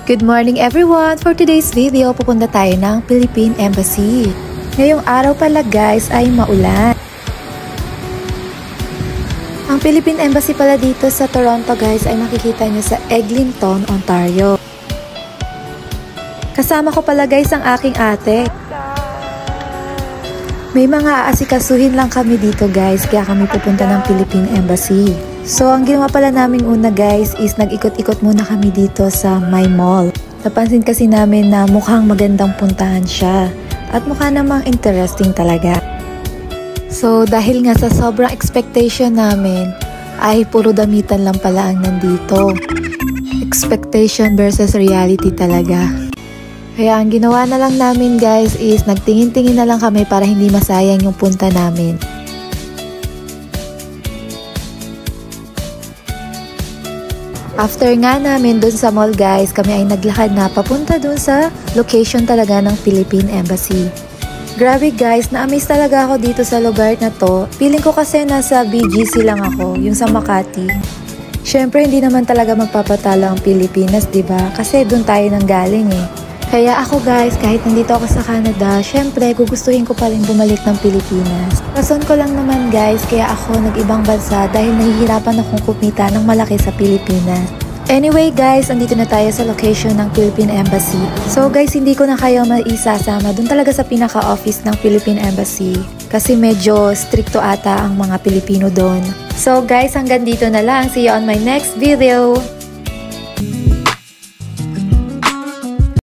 Good morning everyone! For today's video, pupunta tayo ng Philippine Embassy. Ngayong araw pala guys ay maulan. Ang Philippine Embassy pala dito sa Toronto guys ay makikita nyo sa Eglinton, Ontario. Kasama ko pala guys ang aking ate. May mga aasikasuhin lang kami dito guys kaya kami pupunta ng Philippine Embassy. So, ang ginawa pala namin una guys is nag-ikot-ikot muna kami dito sa My Mall. Napansin kasi namin na mukhang magandang puntahan siya at mukha namang interesting talaga. So, dahil nga sa sobrang expectation namin ay puro damitan lang pala ang nandito. Expectation versus reality talaga. Kaya ang ginawa na lang namin guys is nagtingin-tingin na lang kami para hindi masayang yung punta namin. After nga namin dun sa mall guys, kami ay naglakad na papunta dun sa location talaga ng Philippine Embassy. Grabe guys, na-amaze talaga ako dito sa lugar na to. Feeling ko kasi nasa BGC lang ako, yung sa Makati. Syempre hindi naman talaga magpapatalo ang Pilipinas, 'di ba? Kasi dun tayo nanggaling eh. Kaya ako guys, kahit nandito ako sa Canada, syempre gugustuhin ko pa rin bumalik ng Pilipinas. Rason ko lang naman guys, kaya ako nag-ibang bansa dahil nahihirapan akong kumita ng malaki sa Pilipinas. Anyway guys, andito na tayo sa location ng Philippine Embassy. So guys, hindi ko na kayo maisasama dun talaga sa pinaka-office ng Philippine Embassy. Kasi medyo stricto ata ang mga Pilipino doon. So guys, hanggang dito na lang. See you on my next video!